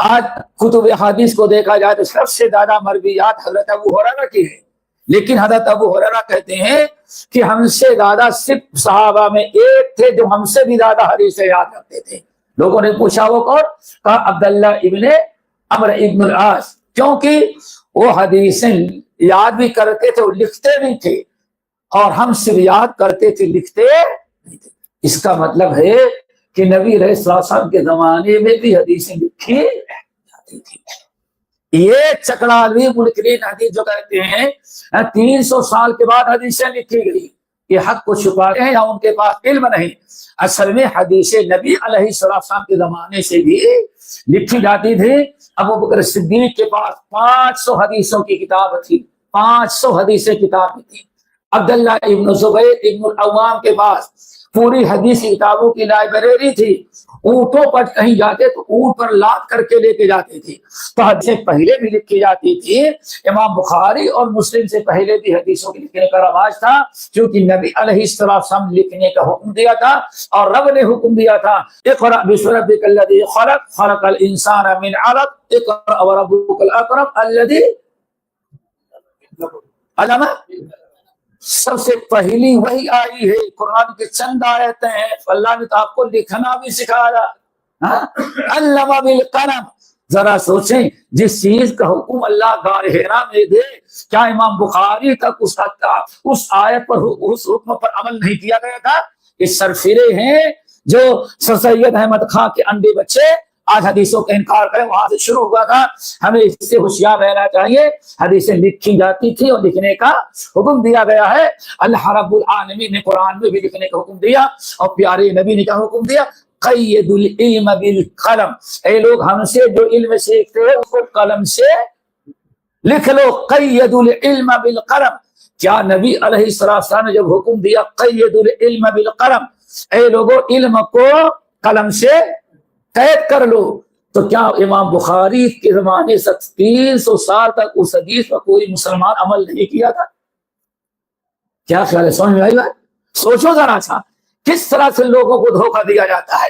آج کتب حدیث کو دیکھا جائے تو سب سے زیادہ مرویات حضرت ابو ہریرہ کی ہے، لیکن حضرت ابو ہریرہ کہتے ہیں کہ ہم سے زیادہ صرف صحابہ میں ایک تھے جو ہم سے بھی زیادہ حدیثیں یاد رکھتے تھے۔ لوگوں نے پوچھا وہ کون؟ کہا عبداللہ ابن عمرو ابن العاص، کیونکہ وہ حدیثیں یاد بھی کرتے تھے اور لکھتے بھی تھے، اور ہم صرف یاد کرتے تھے، لکھتے نہیں تھے۔ اس کا مطلب ہے کہ نبی علیہ السلام کے زمانے میں بھی حدیثیں لکھی جاتی تھی۔ یہ چکڑالوی منکرین حدیث جو کہتے ہیں 300 سال کے بعد حدیثیں لکھی گئی، یہ حق کو چھپاتے ہیں یا ان کے پاس علم نہیں۔ اصل میں حدیث نبی علیہ السلام کے زمانے سے بھی لکھی جاتی تھی۔ ابو بکر صدیق کے پاس 500 حدیثوں کی کتاب تھی، 500 حدیثیں کتاب تھی۔ عبداللہ ابن زبیر ابن العوام کے پاس پوری حدیث کتابوں کی لائبریری تھی۔ اونٹوں پر کہیں جاتے تو اونٹ پر لاد کر کے لے کے جاتے تھے، تو حدیثیں پہلے بھی لکھی جاتی تھی۔ امام بخاری اور مسلم سے پہلے بھی حدیثوں کے لکھنے کا رواج تھا، کیونکہ نبی علیہ السلام لکھنے کا حکم دیا تھا اور رب نے حکم دیا تھا اقرأ باسم ربک الذی خلق خلق الانسان من علق اقرأ وربک الاکرم الذی علم۔ سب سے پہلی وہی آئی ہے، قرآن کے چند آیتیں ہیں، اللہ نے تو آپ کو لکھنا بھی سکھایا، علم بالقلم۔ ذرا سوچیں، جس چیز کا حکم اللہ غار حرا میں دے، کیا امام بخاری تک اس آیت پر، اس حکم پر عمل نہیں کیا گیا تھا؟ یہ سرفرے ہیں جو سر سید احمد خان کے انڈے بچے آج حدیثوں کا انکار کریں، وہاں سے شروع ہوا تھا۔ ہمیں اس سے ہوشیار رہنا چاہیے۔ حدیثیں لکھی جاتی تھی اور لکھنے کا حکم دیا گیا ہے۔ اللہ رب العالمین نے قرآن میں بھی لکھنے کا حکم دیا، اور پیارے نبی نے کیا حکم دیا؟ قید العلم بالقلم۔ اے لوگ ہم سے جو علم سیکھتے ہیں اس کو قلم سے لکھ لو۔ قید العلم بالقلم۔ کیا نبی علیہ السلام نے جب حکم دیا قید العلم بالقلم، اے لوگوں علم کو قلم سے قید کر لو، تو کیا امام بخاری کے زمانے سے 300 سال تک اس حدیث پر کوئی مسلمان عمل نہیں کیا تھا؟ کیا خیال ہے؟ سمجھ میں آئی بات؟ سوچو ذرا سا، کس طرح سے لوگوں کو دھوکہ دیا جاتا ہے۔